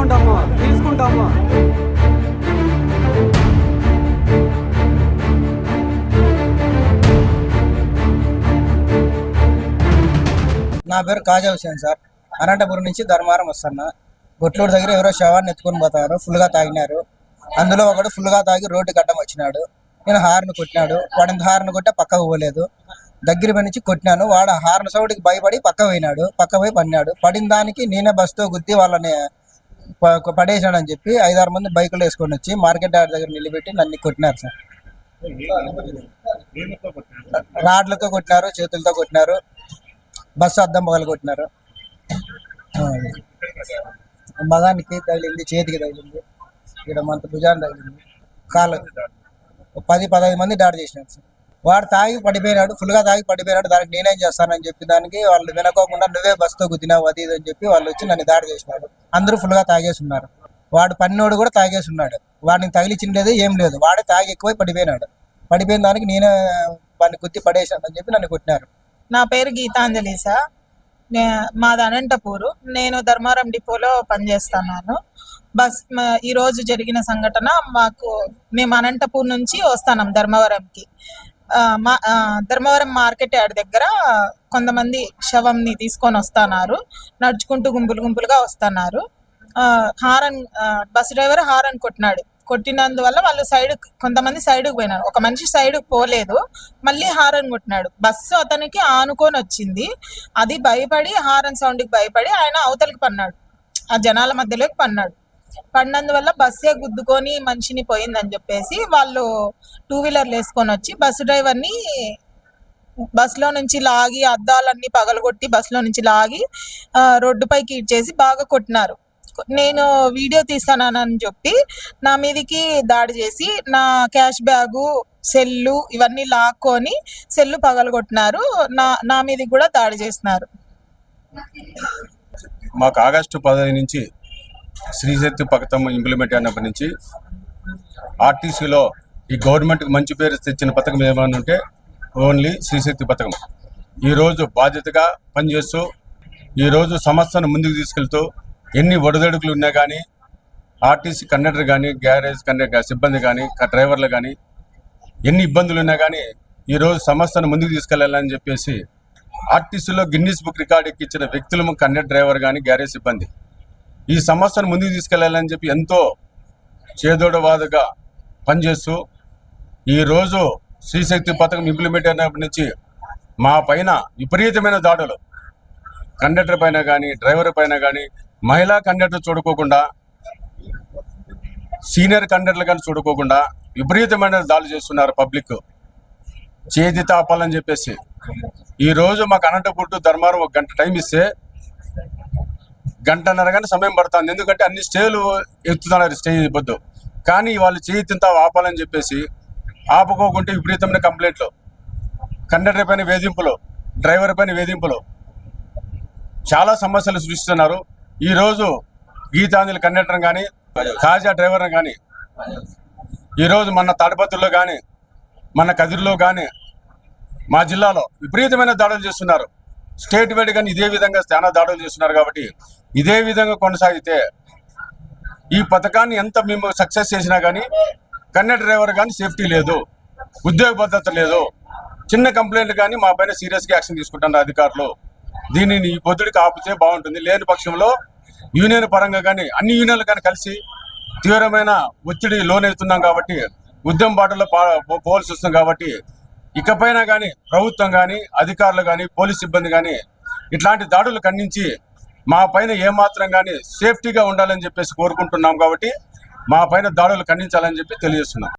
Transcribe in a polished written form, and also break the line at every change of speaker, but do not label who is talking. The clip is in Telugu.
తీసుకుంటాము.
నా పేరు కాజా హుసేన్ సార్. అనంతపురం నుంచి ధర్మారం వస్తున్నా. గొట్లూరు దగ్గర ఎవరో శవాన్ని ఎత్తుకొని పోతారు. ఫుల్గా తాగినారు. అందులో ఒకడు ఫుల్గా తాగి రోడ్డు గడ్డం వచ్చినాడు. నేను హార్న్ కొట్టినాడు. వాడిని హార్న్ కొట్టే పక్కకు పోలేదు. దగ్గర నుంచి కొట్టినాను. వాడు హార్న్ సౌండ్కి భయపడి పక్క పోయినాడు. పక్క పోయి పడినాడు. పడిన దానికి నేనే బస్తో గుద్ది వాళ్ళని పడేసాడు అని చెప్పి 5-6 మంది బైకులు వేసుకొని వచ్చి మార్కెట్ యార్డ్ దగ్గర నిలబెట్టి నన్ను కొట్టినారు సార్. రాడ్లతో కొట్టినారు, చేతులతో కొట్టినారు, బస్సు అద్దం పగలు కొట్టినారు. మగానికి తగిలింది, చేతికి తగిలింది, ఇక్కడ మంత భుజాన్ని తగిలింది, కాళ్ళు 10-15 మంది దాడి చేసినారు సార్. వాడు తాగి పడిపోయినాడు, ఫుల్గా తాగి పడిపోయినాడు. దానికి నేనేం చేస్తానని చెప్పి దానికి వాళ్ళు వినకోకుండా నువ్వే బస్తో గుద్దినావు అది ఇది అని చెప్పి వాళ్ళు వచ్చి నన్ను దాడి చేసినాడు. అందరూ ఫుల్గా తాగేసి ఉన్నారు. వాడు పన్నోడు కూడా తాగేసి ఉన్నాడు. వాడిని తగిలించలేదు, ఏం లేదు. వాడే తాగి ఎక్కువై పడిపోయినాడు. పడిపోయిన దానికి నేనే వాడిని గుద్ది పడేసానని చెప్పి నన్ను కొట్టినారు.
నా పేరు గీతాంజలి సార్. మాది అనంతపూరు. నేను ధర్మారం డిపోలో పనిచేస్తున్నాను. ఈరోజు జరిగిన సంఘటన మేము అనంతపూర్ నుంచి వస్తున్నాం ధర్మవరంకి. ధర్మవరం మార్కెట్ యార్డ్ దగ్గర కొంతమంది శవంని తీసుకొని వస్తున్నారు. నడుచుకుంటూ గుంపులుగా వస్తున్నారు. బస్ డ్రైవర్ హారన్ కొట్టినందువల్ల వాళ్ళు కొంతమంది సైడ్కి పోయినారు. ఒక మనిషి సైడ్కి పోలేదు, మళ్ళీ హారన్ కొట్టినాడు. బస్సు అతనికి ఆనుకొని వచ్చింది. అది భయపడి హారన్ సౌండ్కి భయపడి ఆయన అవతలికి పన్నాడు, ఆ జనాల మధ్యలోకి పడినందువల్ల బస్సే గుద్దుకొని మనిషిని పోయిందని చెప్పేసి వాళ్ళు 2 వీలర్లు వేసుకొని వచ్చి బస్సు డ్రైవర్ని బస్సులో నుంచి లాగి అద్దాలన్నీ పగలగొట్టి బస్సులో నుంచి లాగి రోడ్డుపైకి ఇచ్చేసి బాగా కొట్టినారు. నేను వీడియో తీస్తానని చెప్పి నా మీదకి దాడి చేసి నా క్యాష్ బ్యాగు, సెల్లు ఇవన్నీ లాక్కొని సెల్లు పగలగొట్టినారు. నా మీదకి కూడా దాడి చేస్తున్నారు.
మాకు ఆగస్టు 15 నుంచి శ్రీశక్తి పథకం ఇంప్లిమెంట్ అయినప్పటి నుంచి ఆర్టీసీలో ఈ గవర్నమెంట్కి మంచి పేరు తెచ్చిన పథకం ఏమైనా ఉంటే ఓన్లీ శ్రీశక్తి పథకం. ఈరోజు బాధ్యతగా పనిచేస్తూ ఈరోజు సంస్థను ముందుకు తీసుకెళ్తూ ఎన్ని ఒడిదొడుకులు ఉన్నా కానీ ఆర్టీసీ కండక్టర్ కానీ, గ్యారేజ్ కండక్టర్ సిబ్బంది కానీ, డ్రైవర్లు కానీ ఎన్ని ఇబ్బందులు ఉన్నా కానీ ఈరోజు సంస్థను ముందుకు తీసుకెళ్లాలని చెప్పేసి ఆర్టీసీలో గిన్నీస్ బుక్ రికార్డు ఎక్కించిన వ్యక్తులు కండక్టర్, డ్రైవర్ కానీ, గ్యారేజ్ సిబ్బంది ఈ సమస్యను ముందుకు తీసుకెళ్లాలని చెప్పి ఎంతో చేదోడవాదుగా పనిచేస్తూ ఈరోజు శ్రీశక్తి పథకం ఇంప్లిమెంట్ అయినప్పటి నుంచి మా పైన విపరీతమైన దాడులు, కండక్టర్ పైన కానీ, డ్రైవర్ పైన కానీ, మహిళా కండక్టర్ చూడుకోకుండా, సీనియర్ కండక్టర్లు కానీ చూడుకోకుండా విపరీతమైన దాడులు చేస్తున్నారు. పబ్లిక్ చేతి తాపాలని చెప్పేసి ఈరోజు మాకు అనంతపూర్ టు ధర్మారం 1 గంట టైం ఇస్తే 1.5 గంట సమయం పడుతుంది. ఎందుకంటే అన్ని స్టేలు ఎత్తుతున్నారు, స్టేజ్ ఇవ్వద్దు. కానీ వాళ్ళు చేతింత ఆపాలని చెప్పేసి ఆపుకోకుంటే విపరీతమైన కంప్లైంట్లు, కండక్టర్ పైన వేధింపులు, డ్రైవర్ పైన వేధింపులు, చాలా సమస్యలు సృష్టిస్తున్నారు. ఈరోజు గీతాంజలి కండక్టర్ కానీ, కాజా డ్రైవర్ కానీ ఈరోజు మన తాడిపత్రుల్లో కానీ, మన కదిరిలో కానీ మా జిల్లాలో విపరీతమైన దాడులు చేస్తున్నారు. స్టేట్ వైడ్ కానీ ఇదే విధంగా చాలా దాడులు చేస్తున్నారు. కాబట్టి ఇదే విధంగా కొనసాగితే ఈ పథకాన్ని ఎంత మేము సక్సెస్ చేసినా కానీ కండక్టర్, డ్రైవర్ కానీ సేఫ్టీ లేదు, ఉద్యోగ భద్రత లేదు. చిన్న కంప్లైంట్ కానీ మా పైన సీరియస్గా యాక్షన్ తీసుకుంటున్నారు అధికారులు. దీనిని ఈ పొద్దుడికి ఆపితే బాగుంటుంది. లేని పక్షంలో యూనియన్ పరంగా కానీ అన్ని యూనియన్లు కానీ కలిసి తీవ్రమైన ఒత్తిడి లోనవుతున్నాం. కాబట్టి ఉద్యమ బాటలో పోవాల్సి వస్తుంది. కాబట్టి ఇకపైన కానీ ప్రభుత్వం కానీ, అధికారులు కానీ, పోలీస్ సిబ్బంది కానీ ఇట్లాంటి దాడులు ఖండించి మా పైన ఏమాత్రం కానీ సేఫ్టీగా ఉండాలని చెప్పేసి కోరుకుంటున్నాం. కాబట్టి మా పైన దాడులు ఖండించాలని చెప్పి తెలియజేస్తున్నాం.